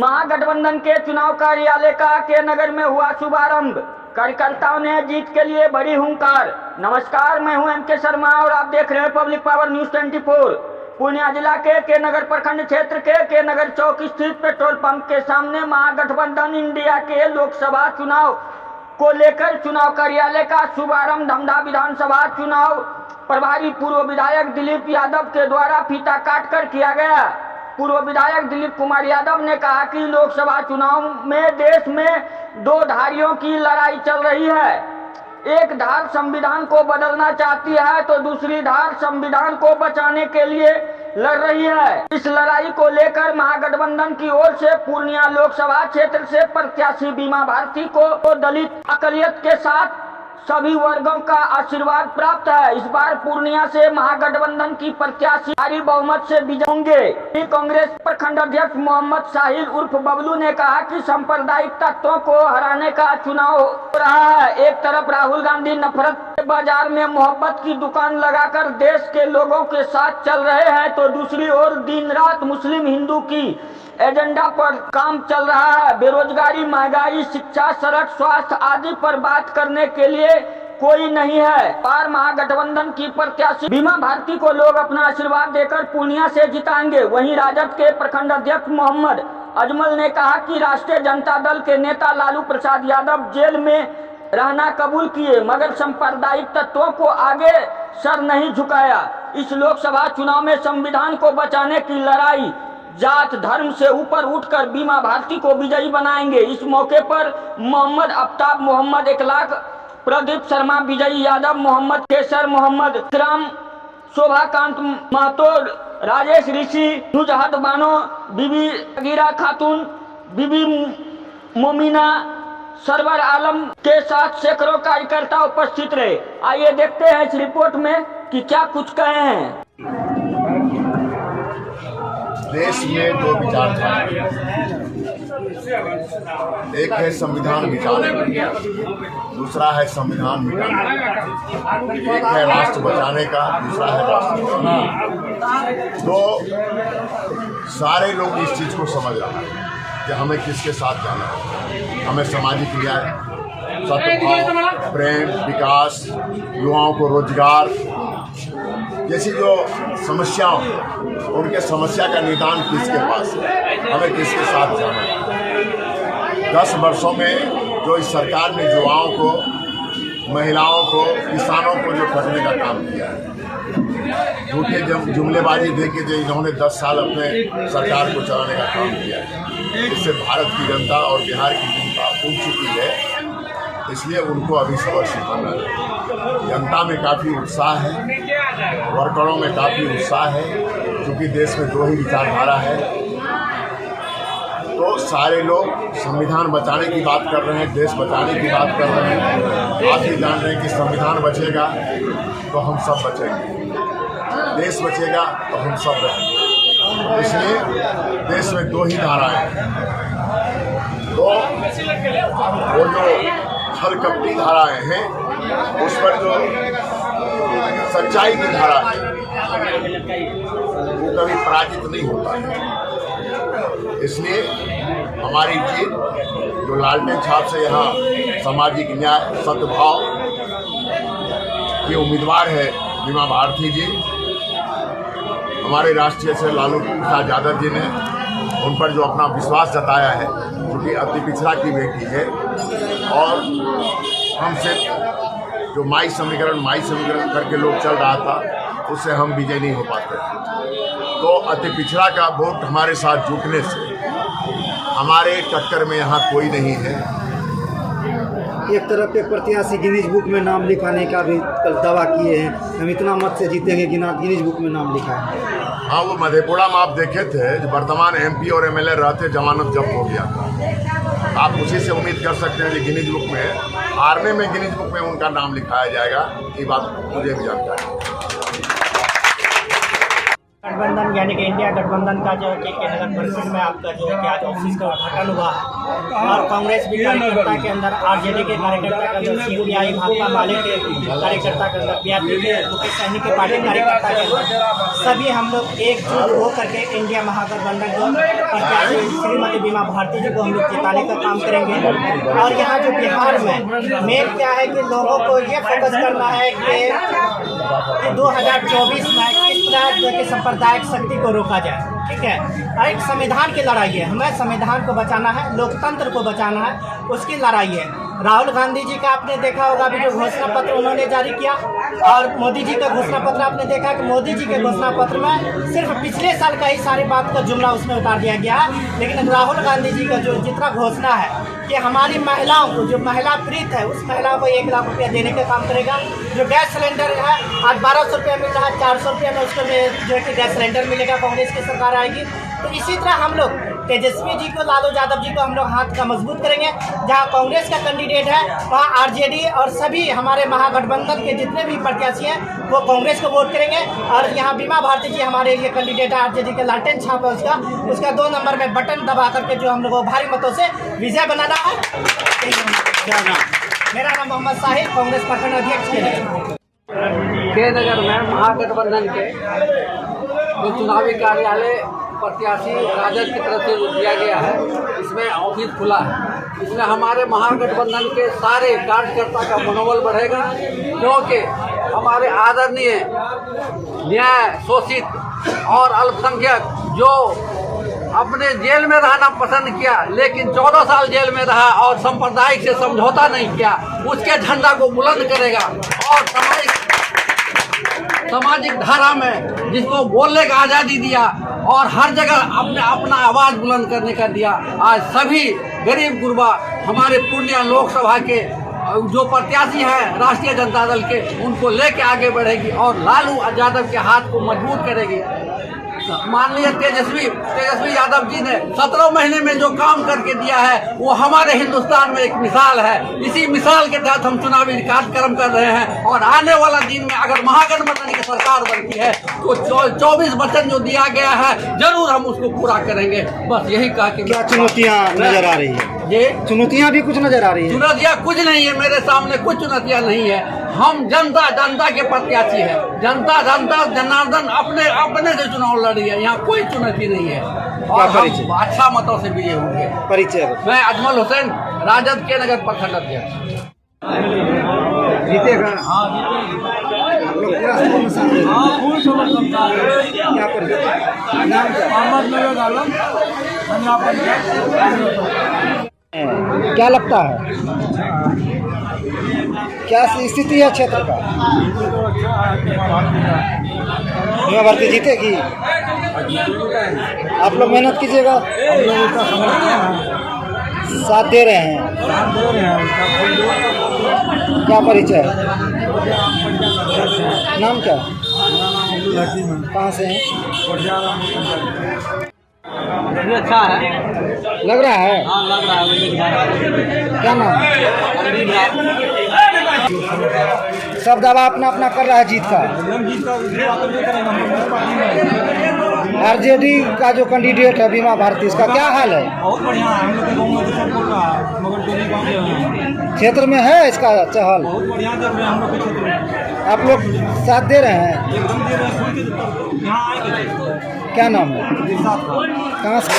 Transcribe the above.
महागठबंधन के चुनाव कार्यालय का के नगर में हुआ शुभारंभ। कार्यकर्ताओं ने जीत के लिए बड़ी हुंकार। नमस्कार, मैं हूं एम.के. शर्मा और आप देख रहे हैं पब्लिक पावर न्यूज 24। पूर्णिया जिला के नगर प्रखंड क्षेत्र के नगर चौक स्थित पेट्रोल पंप के सामने महागठबंधन इंडिया के लोकसभा चुनाव को लेकर चुनाव कार्यालय का शुभारंभ धमधा विधानसभा चुनाव प्रभारी पूर्व विधायक दिलीप यादव के द्वारा फीता काटकर किया गया। पूर्व विधायक दिलीप कुमार यादव ने कहा कि लोकसभा चुनाव में देश में दो धारियों की लड़ाई चल रही है। एक धार संविधान को बदलना चाहती है तो दूसरी धार संविधान को बचाने के लिए लड़ रही है। इस लड़ाई को लेकर महागठबंधन की ओर से पूर्णिया लोकसभा क्षेत्र से प्रत्याशी बीमा भारती को दलित अकलियत के साथ सभी वर्गों का आशीर्वाद प्राप्त है। इस बार पूर्णिया से महागठबंधन की प्रत्याशी भारी बहुमत से विजयी होंगे। कांग्रेस प्रखंड अध्यक्ष मोहम्मद साहिल उर्फ बबलू ने कहा कि सांप्रदायिक तत्वों को हराने का चुनाव हो रहा है। एक तरफ राहुल गांधी नफरत के बाजार में मोहब्बत की दुकान लगाकर देश के लोगों के साथ चल रहे हैं तो दूसरी ओर दिन रात मुस्लिम हिंदू की एजेंडा पर काम चल रहा है। बेरोजगारी, महंगाई, शिक्षा, सड़क, स्वास्थ्य आदि पर बात करने के लिए कोई नहीं है। पार महागठबंधन की प्रत्याशी बीमा भारती को लोग अपना आशीर्वाद देकर पूर्णिया से जिताएंगे। वहीं राजद के प्रखंड अध्यक्ष मोहम्मद अजमल ने कहा कि राष्ट्रीय जनता दल के नेता लालू प्रसाद यादव जेल में रहना कबूल किए मगर सांप्रदायिक तत्वों को आगे सर नहीं झुकाया। इस लोकसभा चुनाव में संविधान को बचाने की लड़ाई जात धर्म से ऊपर उठकर बीमा भारती को विजयी बनाएंगे। इस मौके पर मोहम्मद आफ्ताब, मोहम्मद इकलाक, प्रदीप शर्मा, विजयी यादव, मोहम्मद केसर, मोहम्मद राम, शोभाकांत महतो, राजेश ऋषि, नुजहत बानो, बीबी अगीरा खातून, बीबी मोमिना, सरवर आलम के साथ सैकड़ों कार्यकर्ता उपस्थित रहे। आइए देखते हैं इस रिपोर्ट में कि क्या कुछ कहे हैं। देश में दो विचारधारा, एक है संविधान बचाने, दूसरा है संविधान मिटाने। एक है राष्ट्र बचाने का, दूसरा है राष्ट्र बचाने। तो सारे लोग इस चीज को समझ रहे हैं कि हमें किसके साथ जाना है। हमें सामाजिक न्याय, सद्भाव, प्रेम, विकास, युवाओं को रोजगार जैसी जो समस्याओं, उनके समस्या का निदान किसके पास है, हमें किसके साथ जाना है। 10 वर्षों में जो इस सरकार ने युवाओं को, महिलाओं को, किसानों को जो ठगने का काम किया है, झूठे जुमलेबाजी देके जो इन्होंने 10 साल अपने सरकार को चलाने का काम किया है, इससे भारत की जनता और बिहार की जनता उग चुकी है। इसलिए उनको अभी सबक सिखाना है। जनता में काफ़ी उत्साह है, वर्करों में काफ़ी उत्साह है, क्योंकि देश में दो ही विचारधारा है। तो सारे लोग संविधान बचाने की बात कर रहे हैं, देश बचाने की बात कर रहे हैं। आप भी जान रहे हैं कि संविधान बचेगा तो हम सब बचेंगे, देश बचेगा तो हम सब रहेंगे। इसलिए देश में दो ही धाराएं हैं। तो वो जो छल कपटी धाराएं हैं, उस पर जो सच्चाई की धारा है वो कभी पराजित नहीं होता है। इसलिए हमारी जीत जो लालटेन छाप से यहाँ सामाजिक न्याय, सद्भाव के उम्मीदवार है बीमा भारती जी, हमारे राष्ट्रीय से लालू प्रसाद यादव जी ने उन पर जो अपना विश्वास जताया है, क्योंकि अति पिछड़ा की बेटी है और हमसे जो माई समीकरण करके लोग चल रहा था, उससे हम विजय नहीं हो पाते। तो अति पिछड़ा का वोट हमारे साथ जुटने से हमारे टक्कर में यहाँ कोई नहीं है। एक तरफ के प्रत्याशी गिनीज बुक में नाम लिखाने का भी कल दावा किए हैं, हम इतना मत से जीतेंगे कि ना गिनीज बुक में नाम लिखा है। हाँ, वो मधेपुरा में आप देखे थे, जो वर्तमान MP और MLA रहते जमानत जब्त हो गया था। आप उसी से उम्मीद कर सकते हैं कि गिनीज बुक में, हारने में गिनीज बुक में उनका नाम लिखाया जाएगा। ये बात मुझे भी जानकारी है। गठबंधन यानी कि इंडिया गठबंधन का जो के नगर परिषद में आपका जो कि आज ऑफिस का उद्घाटन हुआ है और कांग्रेस भी कार्यकर्ता के अंदर आरजेडी के कार्यकर्ता के अंदर सीपीआई भाकपा माले के कार्यकर्ता के अंदर बीआरपी के मुकेश सहनी के पार्टी कार्यकर्ता के अंदर सभी हम लोग एकजुट हो करके इंडिया महागठबंधन को प्रत्याशी श्रीमती बीमा भारती जी को हम लोग जिताने का काम करेंगे। और यहाँ जो बिहार में मेन क्या है कि लोगों को ये फोकस करना है कि 2024 में किस तरह जो कि सांप्रदायिक शक्ति को रोका जाए। ठीक है, एक संविधान की लड़ाई है, हमें संविधान को बचाना है, लोकतंत्र को बचाना है, उसकी लड़ाई है। राहुल गांधी जी का आपने देखा होगा अभी जो घोषणा पत्र उन्होंने जारी किया, और मोदी जी का घोषणा पत्र आपने देखा कि मोदी जी के घोषणा पत्र में सिर्फ पिछले साल का ही सारी बात का जुमला उसमें उतार दिया गया है। लेकिन राहुल गांधी जी का जो जितना घोषणा है कि हमारी महिलाओं को, जो महिला प्रीत है उस महिला को 1 लाख रुपया देने का काम करेगा। जो गैस सिलेंडर है आज 1200 रुपया मिल रहा है, 400 रुपया में उसको जो है कि गैस सिलेंडर मिलेगा, कांग्रेस की सरकार आएगी। तो इसी तरह हम लोग तेजस्वी जी को, लालू यादव जी को हम लोग हाथ का मजबूत करेंगे। जहां कांग्रेस का कैंडिडेट है वहां आरजेडी और सभी हमारे महागठबंधन के जितने भी प्रत्याशी हैं वो कांग्रेस को वोट करेंगे। और यहाँ बीमा भारती जी हमारे लिए कैंडिडेट है, आरजेडी के लालटेन छाप है उसका 2 नंबर में बटन दबा करके जो हम लोग को भारी मतों से विजय बनाना है। मेरा नाम मोहम्मद साहिब, कांग्रेस प्रखंड अध्यक्ष के नगर में महागठबंधन के जो चुनावी कार्यालय प्रत्याशी राजद की तरफ से दिया गया है, इसमें ऑफिस खुला है। इसमें हमारे महागठबंधन के सारे कार्यकर्ता का मनोबल बढ़ेगा, क्योंकि हमारे आदरणीय न्याय शोषित और अल्पसंख्यक जो अपने जेल में रहना पसंद किया लेकिन 14 साल जेल में रहा और सांप्रदायिक से समझौता नहीं किया, उसके झंडा को बुलंद करेगा। और सामाजिक धारा में जिसको बोलने का आज़ादी दिया और हर जगह अपना आवाज़ बुलंद करने का दिया, आज सभी गरीब गुरबा हमारे पूर्णिया लोकसभा के जो प्रत्याशी हैं राष्ट्रीय जनता दल के, उनको लेके आगे बढ़ेगी और लालू यादव के हाथ को मजबूत करेगी। माननीय तेजस्वी यादव जी ने 17 महीने में जो काम करके दिया है वो हमारे हिंदुस्तान में एक मिसाल है। इसी मिसाल के तहत हम चुनावी कार्यक्रम कर रहे हैं और आने वाला दिन में अगर महागठबंधन की सरकार बनती है तो 24 वचन जो दिया गया है जरूर हम उसको पूरा करेंगे। बस यही कहा कि क्या चुनौतियाँ नजर आ रही है? ये चुनौतियाँ भी कुछ नजर आ रही है? चुनौतियाँ कुछ नहीं है, मेरे सामने कुछ चुनौतियाँ नहीं है। हम जनता के प्रत्याशी है, जनता जनार्दन अपने से चुनाव लड़ी है, यहाँ कोई चुनौती नहीं है और हम अच्छा मतों से विजय होंगे। परिचय? मैं अजमल हुसैन, राजद के नगर प्रखंड अध्यक्ष। जीतेगा? आप लोग पूरा समूह में साथ हैं? क्या परिचय? नाम क्या लगता है, क्या स्थिति है क्षेत्र का? बीमा भारती जीतेगी? आप लोग मेहनत कीजिएगा, साथ दे रहे हैं। क्या परिचय है? नाम क्या? कहाँ से हैं? अच्छा है, लग रहा है? हाँ लग रहा है। क्या नाम? सब दावा अपना अपना कर रहा है जीत का। आरजेडी का जो कैंडिडेट है बीमा भारती, इसका क्या हाल है? बहुत बढ़िया है, हम लोग के गाँव में तो सब बोल रहा है, मगर टोली गाँव में क्षेत्र में है इसका चहल? बहुत बढ़िया चल रहे हैं हम लोग के क्षेत्र में। आप लोग साथ दे रहे हैं? एकदम दे रहे हैं, यहाँ आएंगे। क्या नाम है? साथ कहाँ से?